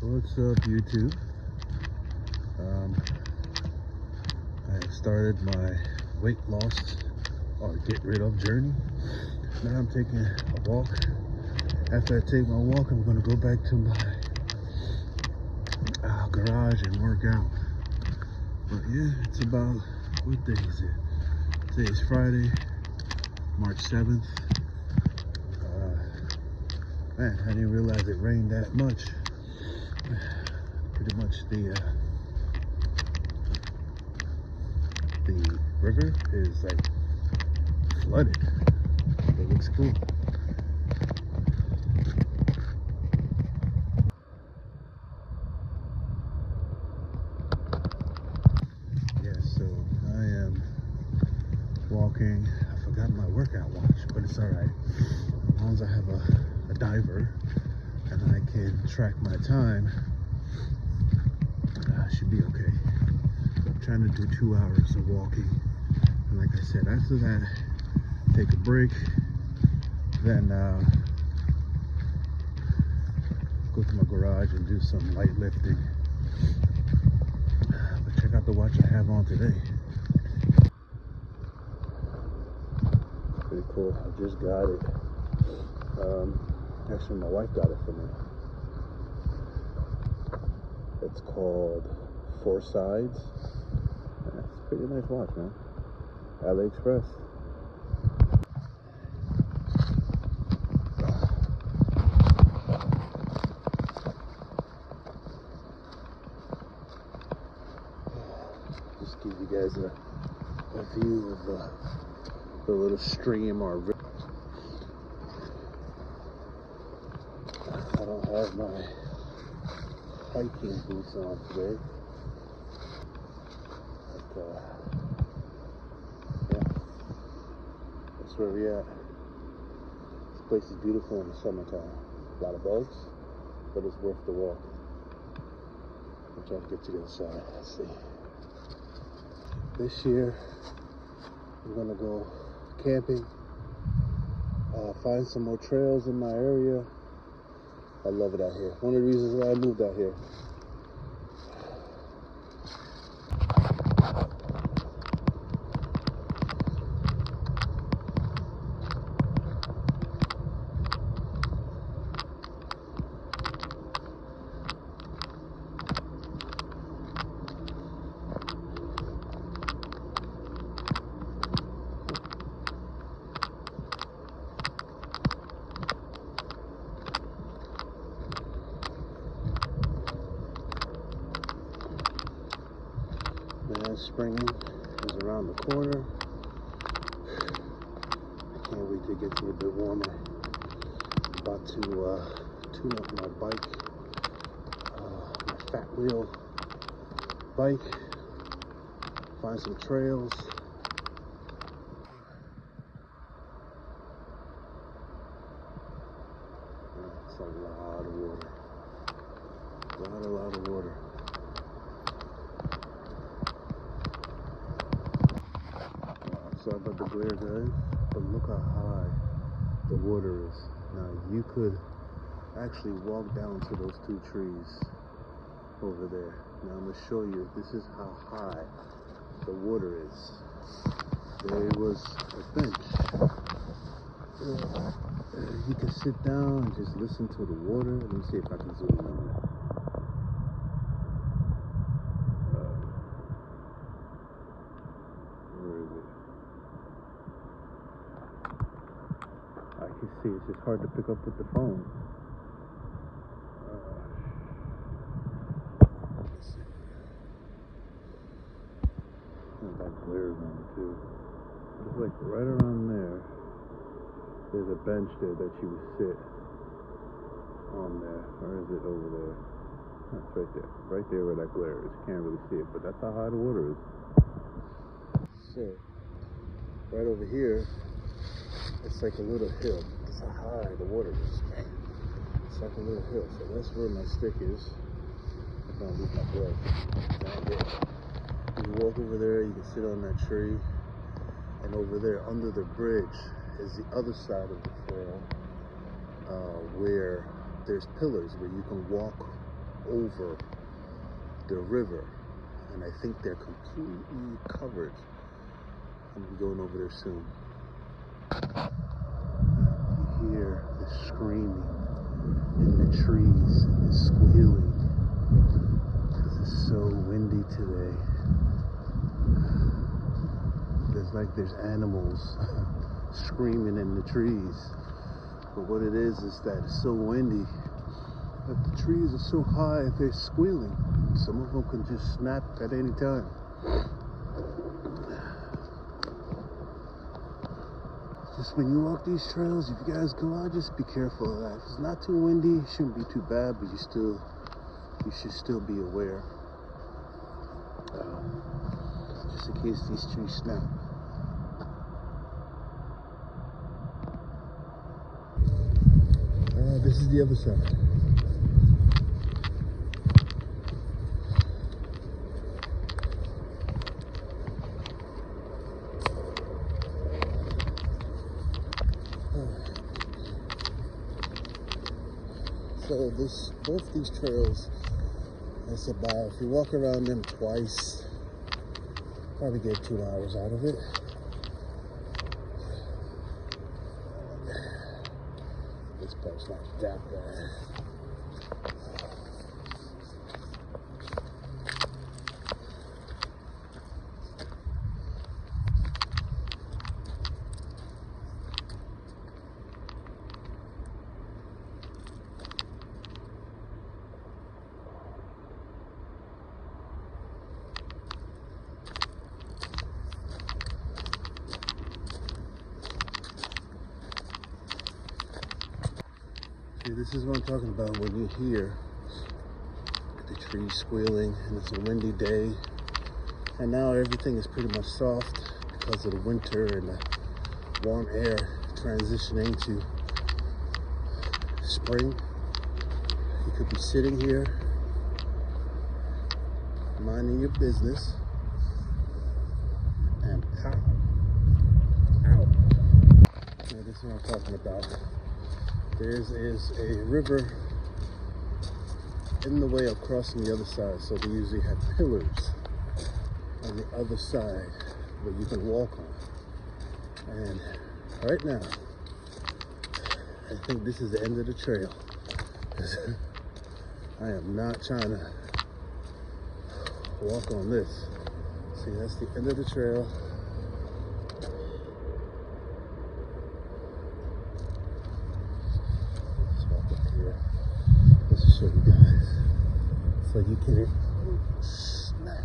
What's up, YouTube? I have started my weight loss or get rid of journey. Now I'm taking a walk. After I take my walk, I'm gonna go back to my garage and work out. But yeah, it's about, what day is it? Today is Friday, March 7th. Man, I didn't realize it rained that much. Pretty much the river is like flooded. It looks cool. Yeah, so I am walking. I forgot my workout watch, but it's all right. As long as I have a diver and I can track my time, I should be okay. I'm trying to do 2 hours of walking. And like I said, after that, take a break, then go to my garage and do some light lifting. But check out the watch I have on today. Pretty cool. I just got it. Actually, my wife got it for me. It's called Four Sides. Yeah, it's a pretty nice watch, man. AliExpress. Just give you guys a view of the little stream or river. I don't have my hiking boots on today. But yeah, that's where we at. This place is beautiful in the summertime. A lot of bugs, but it's worth the walk. I'm trying to get to the other side. Let's see. This year, I'm gonna go camping, find some more trails in my area. I love it out here. One of the reasons why I moved out here. Man, spring is around the corner. I can't wait to get to a bit warmer. I'm about to tune up my bike, my fat wheel bike, find some trails. It's a lot of water. A lot of water. Sorry about the glare, guys, but look how high the water is. Now you could actually walk down to those two trees over there. Now I'm going to show you, this is how high the water is. There was a bench. You can sit down and just listen to the water. Let me see if I can zoom in. I can see it's just hard to pick up with the phone. Let's see. And that glares on it too. It's like right around there. There's a bench there that you would sit on there. Or is it over there? That's right there. Right there where that glare is. You can't really see it, but that's how high the water is. So, right over here, it's like a little hill. That's how high the water is, man. It's like a little hill. So that's where my stick is. I'm gonna leave my glove down there. You can walk over there, you can sit on that tree. And over there, under the bridge, is the other side of the trail where there's pillars where you can walk over the river, and I think they're completely covered. I'm gonna be going over there soon. You hear the screaming in the trees, and the squealing, because it's so windy today. There's animals screaming in the trees, but what it is that it's so windy that the trees are so high they're squealing. Some of them can just snap at any time. Just when you walk these trails, if you guys go out, just be careful of that. If it's not too windy, it shouldn't be too bad, but you should still be aware, just in case these trees snap. This is the other side. So both these trails, it's about, if you walk around them twice, probably get 2 hours out of it. This part's not that bad. See, this is what I'm talking about when you hear the trees squealing and it's a windy day. And now everything is pretty much soft because of the winter and the warm air transitioning to spring. You could be sitting here minding your business and pow, out. Now, this is what I'm talking about. There is a river in the way of crossing the other side, so they usually have pillars on the other side where you can walk on. And right now, I think this is the end of the trail. I am not trying to walk on this. See, that's the end of the trail. Show you guys so you can snap.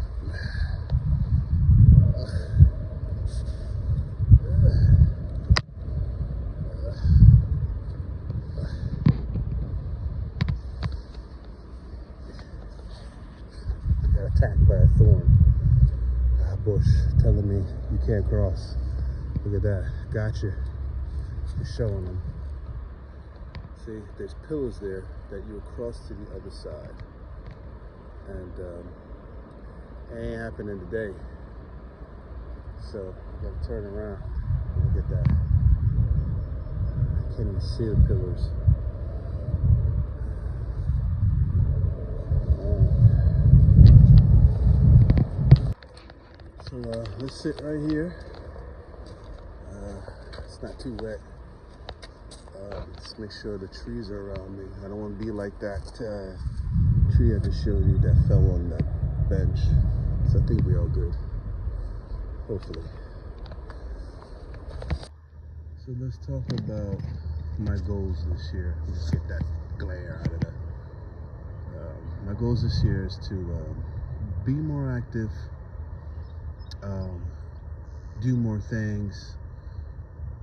Got attacked by a thorn bush telling me you can't cross. Look at that. Gotcha. Just showing them. See, there's pillars there that you will cross to the other side. And it ain't happening today. So you gotta turn around. Look at that. I can't even see the pillars. So let's sit right here. It's not too wet. Just make sure the trees are around me. I don't want to be like that tree I just showed you that fell on that bench. So I think we're all good. Hopefully. So let's talk about my goals this year. Let's get that glare out of that. My goals this year is to be more active, do more things,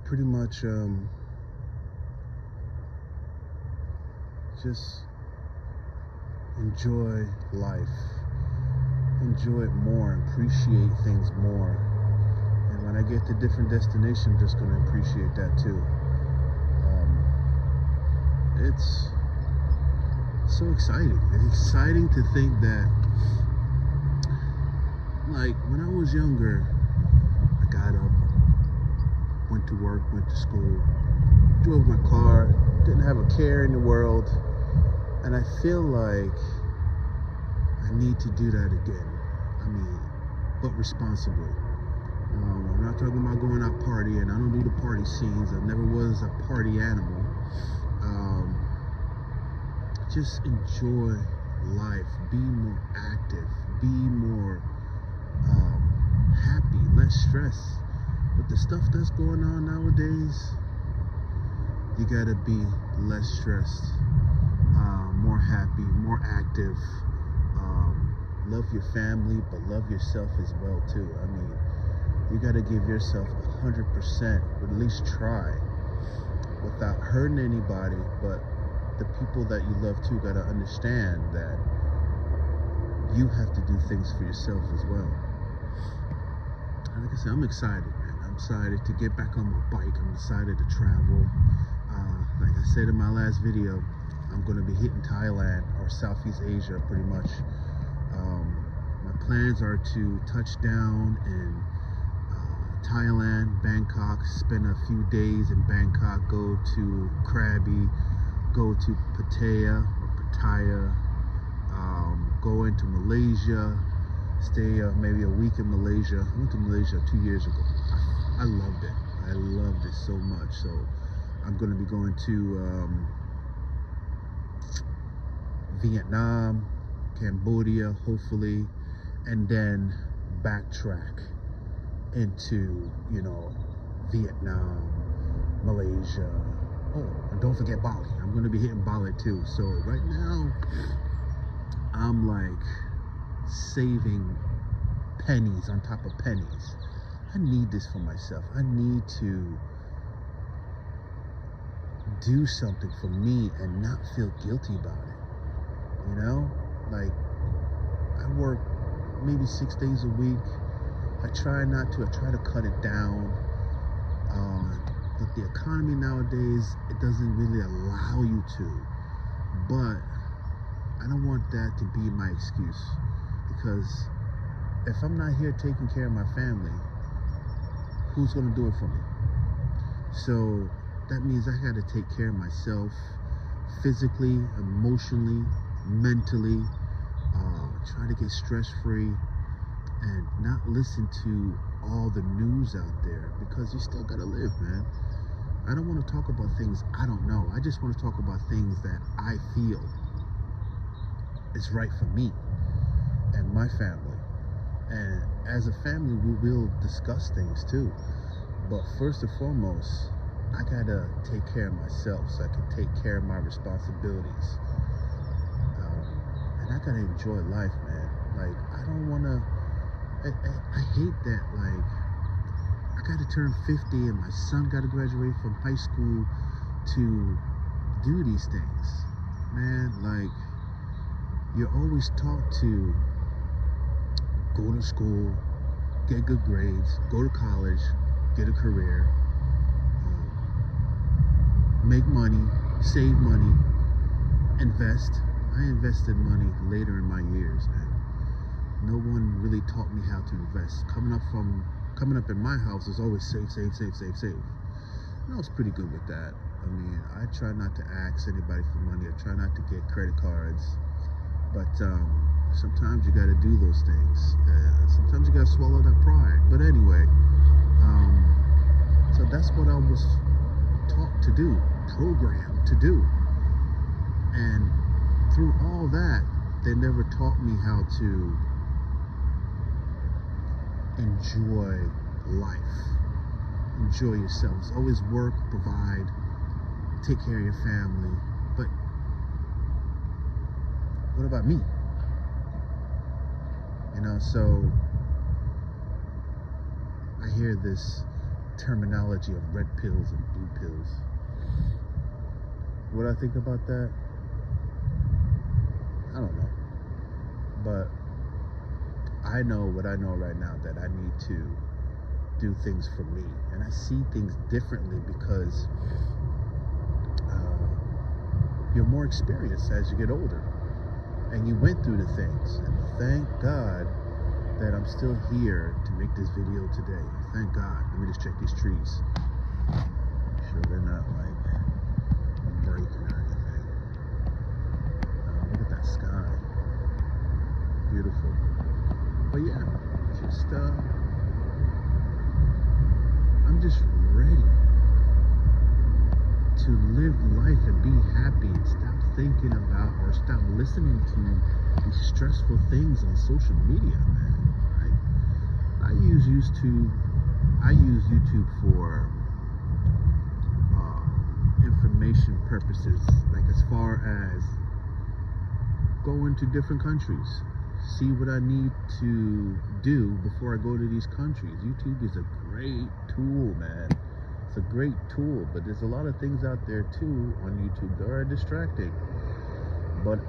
pretty much just enjoy life, enjoy it more, appreciate things more. And when I get to different destinations, I'm just going to appreciate that too. It's so exciting. It's exciting to think that, like, when I was younger, I got up, went to work, went to school, drove my car, didn't have a care in the world. And I feel like I need to do that again. I mean, but responsibly. I'm not talking about going out partying. I don't do the party scenes. I never was a party animal. Just enjoy life. Be more active. Be more happy. Less stress. With the stuff that's going on nowadays, you gotta be less stressed, more happy, more active. Love your family, but love yourself as well too. I mean, you gotta give yourself 100%, or at least try, without hurting anybody. But the people that you love too gotta understand that you have to do things for yourself as well. And like I said, I'm excited, man. I'm excited to get back on my bike. I'm excited to travel. Like I said in my last video, I'm gonna be hitting Thailand or Southeast Asia pretty much. My plans are to touch down in Thailand, Bangkok, spend a few days in Bangkok, go to Krabi, go to Pattaya or Pattaya, go into Malaysia, stay maybe a week in Malaysia. I went to Malaysia 2 years ago. I loved it. I loved it so much. So I'm going to be going to Vietnam, Cambodia, hopefully, and then backtrack into, you know, Vietnam, Malaysia. Oh, and don't forget Bali. I'm going to be hitting Bali too. So right now, I'm like saving pennies on top of pennies. I need this for myself. I need to do something for me and not feel guilty about it. You know, like I work maybe 6 days a week. I try not to. I try to cut it down. But the economy nowadays, it doesn't really allow you to. But I don't want that to be my excuse, because if I'm not here taking care of my family, who's going to do it for me? So that means I got to take care of myself physically, emotionally, mentally, try to get stress-free and not listen to all the news out there, because you still got to live, man. I don't want to talk about things I don't know. I just want to talk about things that I feel is right for me and my family. And as a family, we will discuss things too. But first and foremost, I gotta take care of myself so I can take care of my responsibilities. And I gotta enjoy life, man. Like, I don't wanna, I hate that, like, I gotta turn 50 and my son gotta graduate from high school to do these things. Man, like, you're always taught to go to school, get good grades, go to college, get a career, make money, save money, invest. I invested money later in my years, man. No one really taught me how to invest. Coming up in my house is always save. And I was pretty good with that. I mean, I try not to ask anybody for money. I try not to get credit cards. But sometimes you got to do those things. Sometimes you got to swallow that pride. But anyway, so that's what I was taught to do, programmed to do. And through all that, they never taught me how to enjoy life. Enjoy yourself. It's always work, provide, take care of your family. But what about me? You know, so I hear this terminology of red pills and blue pills. What I think about that, I don't know. But I know what I know right now, that I need to do things for me. And I see things differently because you're more experienced as you get older. And you went through the things. And thank God that I'm still here to make this video today. Thank God. Let me just check these trees. Make sure they're not like breaking or anything. Look at that sky. beautiful. But yeah, just I'm just ready to live life and be happy and stop thinking about or stop listening to these stressful things on social media, man. Right? I use YouTube for information purposes, like as far as going to different countries, see what I need to do before I go to these countries. YouTube is a great tool, man. It's a great tool, but there's a lot of things out there too on YouTube that are distracting. But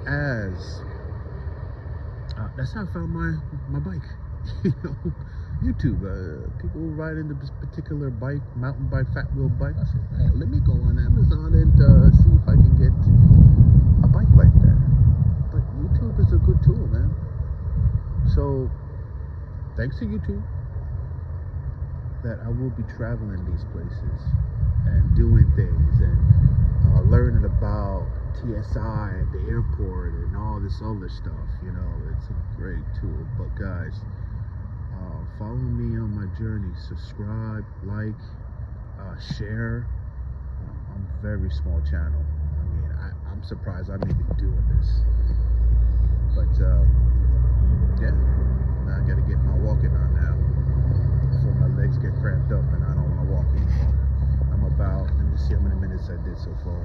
that's how I found my bike. You know, YouTube. People riding this particular bike, mountain bike, fat wheel bike. I said, hey, let me go on Amazon and see if I can get a bike like that. But YouTube is a good tool, man. So, thanks to YouTube, that I will be traveling these places and doing things and learning about TSI at the airport and all this other stuff. You know, it's a great tool. But guys, follow me on my journey. Subscribe, like, share. I'm a very small channel. I mean, I'm surprised I'm even doing this. But yeah, now I got to get my walking on now before my legs get cramped up and I don't want to walk anymore. I'm about, let me see how many minutes I did so far.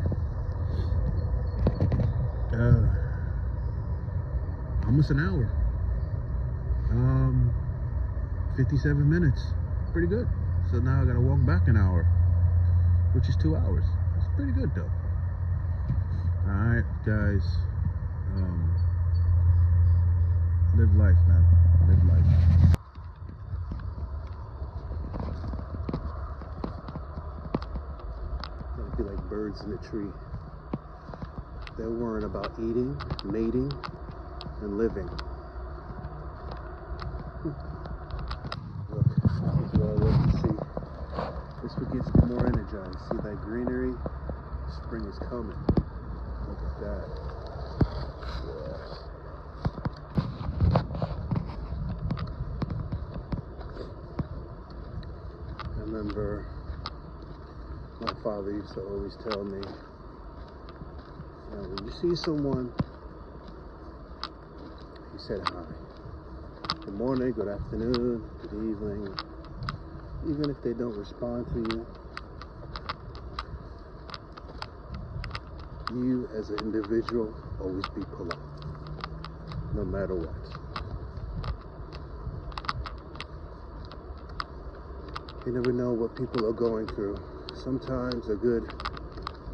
Almost an hour. 57 minutes. Pretty good. So now I gotta walk back an hour, which is 2 hours. It's pretty good though. Alright, guys. Live life, man. Live life. Gotta be like birds in a tree. They're worrying about eating, mating, and living. Look, this is what I love to see. This what gets me more energized. See that greenery? Spring is coming. Look at that. Yeah. I remember my father used to always tell me, when you see someone, he said hi. Good morning, good afternoon, good evening. Even if they don't respond to you, you as an individual always be polite, no matter what. You never know what people are going through. Sometimes a good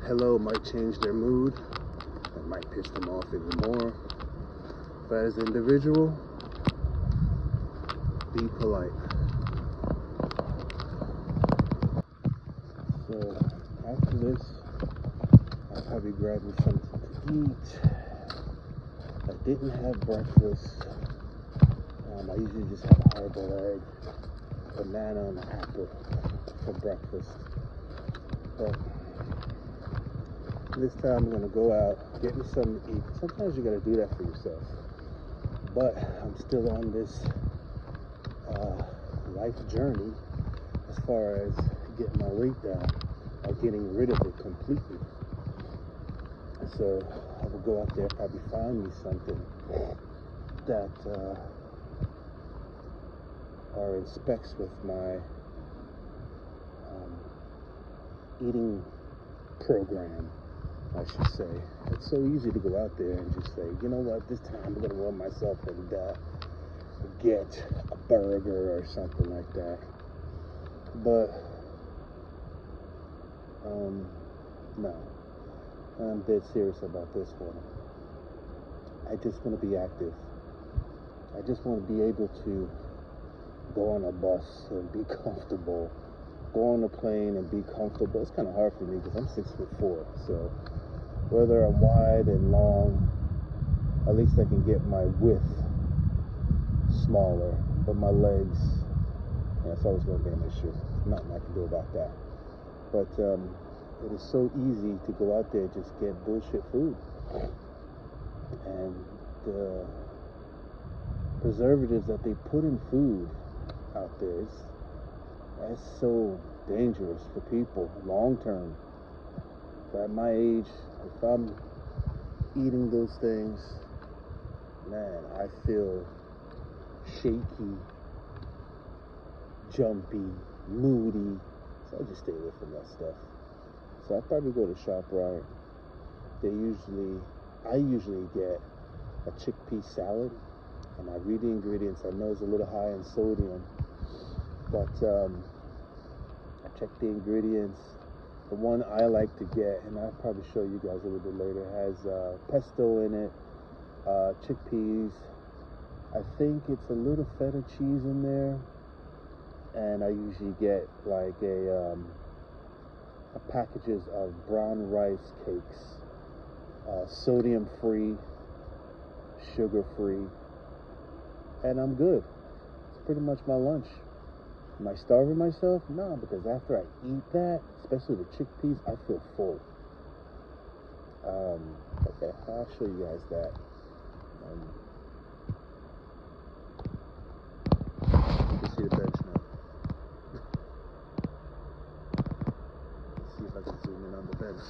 hello might change their mood. It might piss them off even more. But as an individual, be polite. So after this, I'll probably grab me something to eat. I didn't have breakfast. I usually just have a hard-boiled egg, banana, and an apple for breakfast. But this time I'm gonna go out, get me something to eat. Sometimes you gotta do that for yourself. But I'm still on this life journey as far as getting my weight down or getting rid of it completely. So I will go out there, probably find me something that are in specs with my eating program, I should say. It's so easy to go out there and just say, you know what, this time I'm gonna run myself and get a burger or something like that. But no, I'm dead serious about this one. I just want to be active. I just want to be able to go on a bus and be comfortable, go on a plane and be comfortable. It's kind of hard for me because I'm 6'4", so whether I'm wide and long, at least I can get my width smaller, but my legs, that's always going to be an issue. Nothing I can do about that. But it is so easy to go out there and just get bullshit food. And preservatives that they put in food out there. That's so dangerous for people long term. But at my age, if I'm eating those things, man, I feel shaky, jumpy, moody. So I just stay away from that stuff. So I probably go to ShopRite. I usually get a chickpea salad, and I read the ingredients. I know it's a little high in sodium, but I check the ingredients. The one I like to get, and I'll probably show you guys a little bit later, has pesto in it, chickpeas. I think it's a little feta cheese in there, and I usually get like a packages of brown rice cakes, sodium free, sugar free, and I'm good. It's pretty much my lunch. Am I starving myself? No, because after I eat that, especially the chickpeas, I feel full. Okay, I'll show you guys that. You can see the bench now. Let's see if I can zoom in on the bench.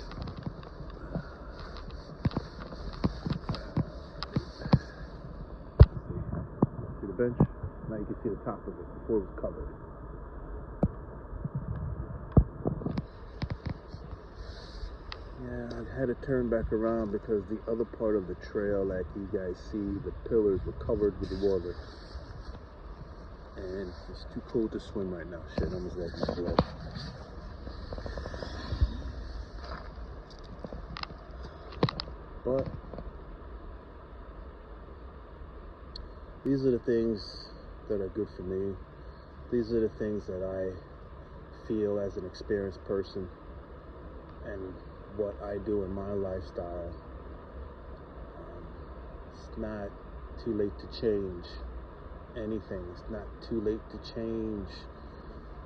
See the bench? Now you can see the top of it before it was covered. Yeah, I had to turn back around because the other part of the trail, like you guys see, the pillars were covered with water. And it's too cold to swim right now. Shit, I almost lost my blood. But these are the things that are good for me. These are the things that I feel as an experienced person, and what I do in my lifestyle. It's not too late to change anything. It's not too late to change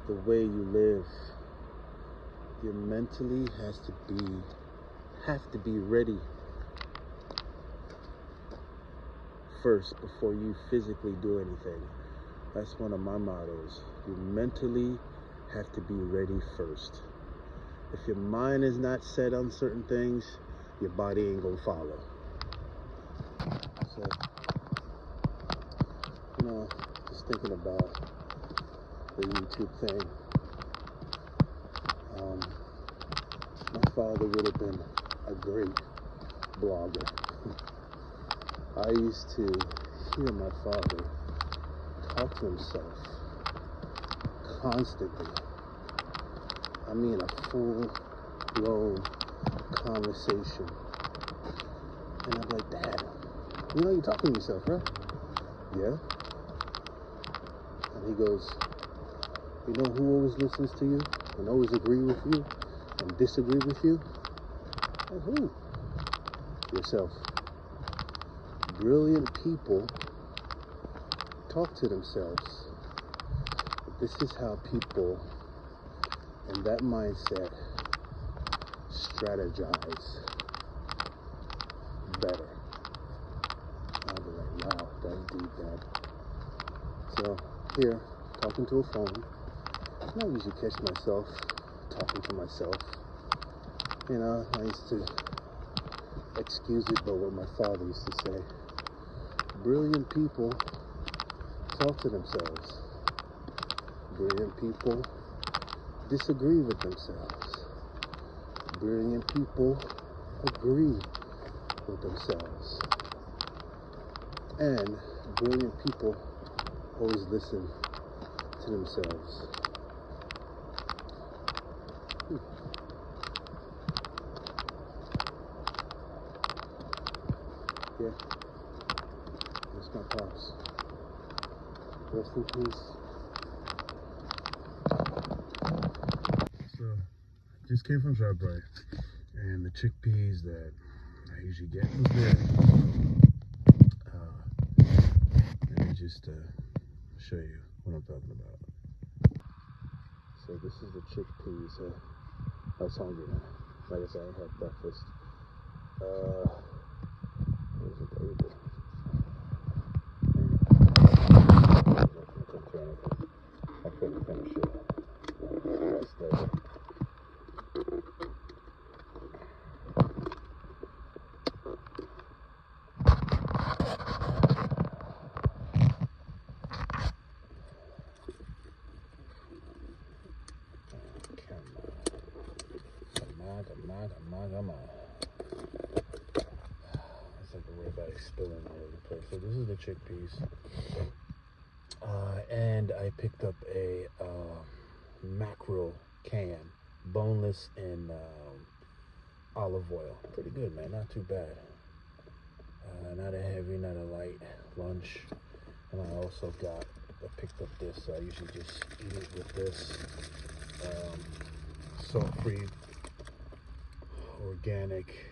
the way you live. You mentally have to be ready first before you physically do anything. That's one of my mottos. You mentally have to be ready first. If your mind is not set on certain things, your body ain't gonna follow. So, just thinking about the YouTube thing. My father would have been a great blogger. I used to hear my father talk to himself constantly. I mean, a full-blown conversation. And I'm like, Dad, you're talking to yourself, right? Yeah. And he goes, you know who always listens to you and always agree with you and disagree with you? And who? Yourself. Brilliant people talk to themselves. But this is how people in that mindset strategize better. I'll be like, wow, that's deep, Dad. So here, talking to a phone, I usually catch myself talking to myself. I used to excuse it, but what my father used to say, brilliant people talk to themselves. Brilliant people disagree with themselves. Brilliant people agree with themselves. And brilliant people always listen to themselves. Yeah, that's my pops. Rest in peace. So, just came from ShopRite, and the chickpeas that I usually get was there. Let me just show you what I'm talking about. So this is the chickpeas. I was hungry now. Like I said, I had breakfast. Where's the label? spilling all over the place. So this is the chickpeas. And I picked up a mackerel can, boneless in olive oil. Pretty good, man. Not too bad. Not a heavy, not a light lunch. And I also picked up this. I usually just eat it with this salt-free, organic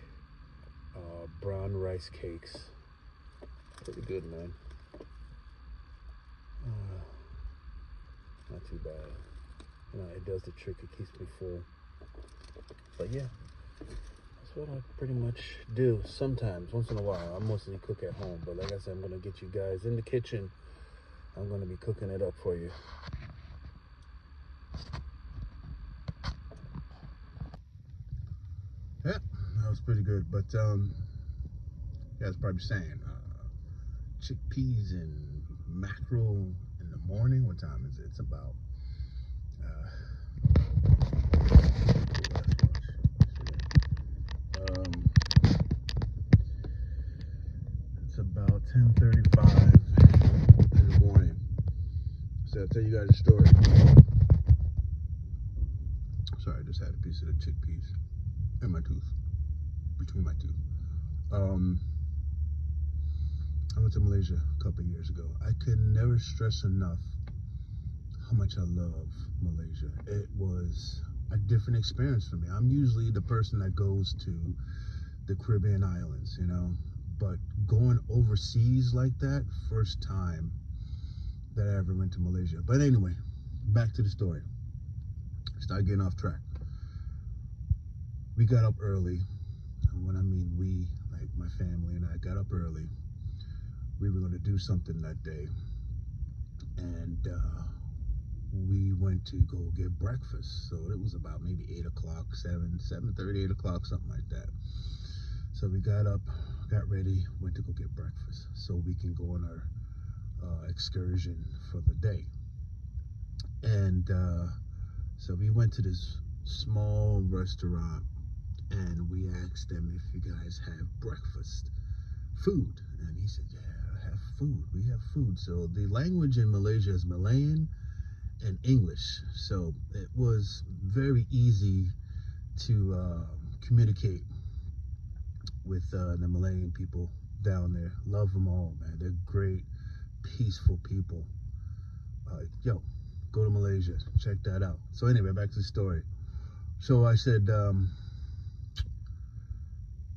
brown rice cakes. Pretty good, man. Not too bad. You know, it does the trick. It keeps me full. But yeah, that's what I pretty much do sometimes, once in a while. I mostly cook at home, but like I said, I'm gonna get you guys in the kitchen. I'm gonna be cooking it up for you. Yeah, that was pretty good. But you guys probably saying chickpeas and mackerel in the morning. What time is it? It's about it's about 10:35 in the morning. So I'll tell you guys a story. Sorry, I just had a piece of the chickpeas in my tooth, between my teeth. I went to Malaysia a couple of years ago. I can never stress enough how much I love Malaysia. It was a different experience for me. I'm usually the person that goes to the Caribbean islands, you know, but going overseas like that, first time that I ever went to Malaysia. But anyway, back to the story. Start getting off track. We got up early. And when I mean we, like my family and I got up early. We were going to do something that day. And we went to go get breakfast. So it was about maybe 8 o'clock, 7:30, 8 o'clock, something like that. So we got up, got ready, went to go get breakfast so we can go on our excursion for the day. And so we went to this small restaurant and we asked them if you guys have breakfast food. And he said, yeah, I have food. We have food. So the language in Malaysia is Malayan and English. So it was very easy to communicate with the Malayan people down there. Love them all, man. They're great, peaceful people. Yo, go to Malaysia, check that out. So anyway, back to the story. So I said,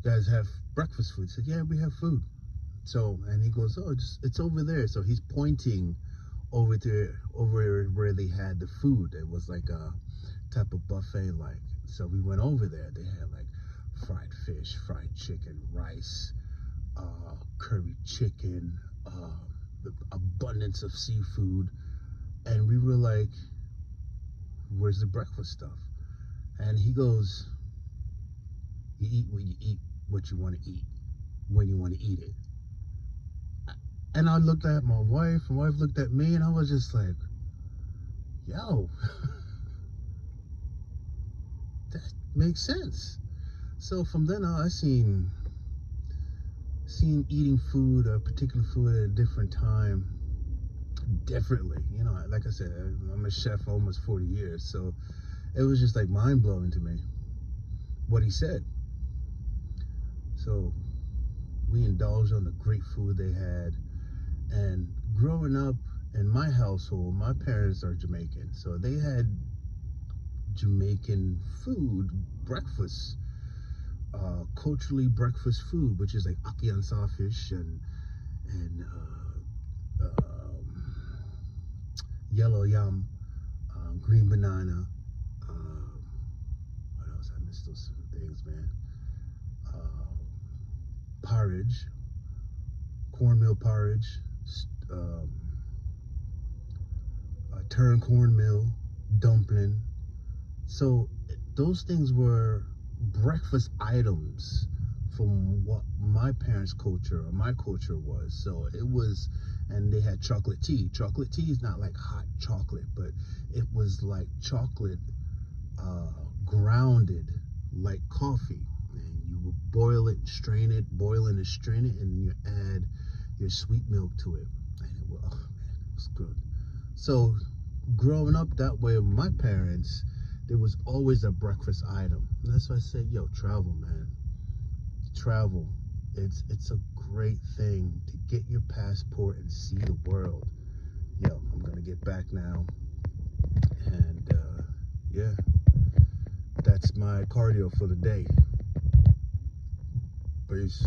guys have breakfast food? He said, yeah, we have food. So, and he goes, oh, it's over there. So he's pointing over there, over where they had the food. It was like a type of buffet like. So we went over there. They had like fried fish, fried chicken, rice, curry chicken, the abundance of seafood. And we were like, where's the breakfast stuff? And he goes, you eat what you want to eat when you want to eat it. And I looked at my wife, and my wife looked at me, and I was just like, yo, that makes sense. So from then on, I seen eating food, or particular food at a different time, differently. You know, like I said, I'm a chef for almost 40 years, so it was just like mind-blowing to me what he said. So we indulged on the great food they had. And growing up in my household, my parents are Jamaican, so they had Jamaican food, breakfast, culturally breakfast food, which is like ackee and sawfish and yellow yam, green banana. What else? I missed those things, man. Porridge, cornmeal porridge, turned cornmeal, dumpling. So those things were breakfast items from what my parents' culture or my culture was. So it was, and they had chocolate tea. Chocolate tea is not like hot chocolate, but it was like chocolate grounded like coffee. And You will boil it, strain it, boil it and strain it, and you add your sweet milk to it. And it will, oh man, it was good. So growing up that way with my parents, there was always a breakfast item. And that's why I said, yo, travel, man. Travel. It's a great thing to get your passport and see the world. Yo, I'm gonna get back now. And yeah, that's my cardio for the day. Peace.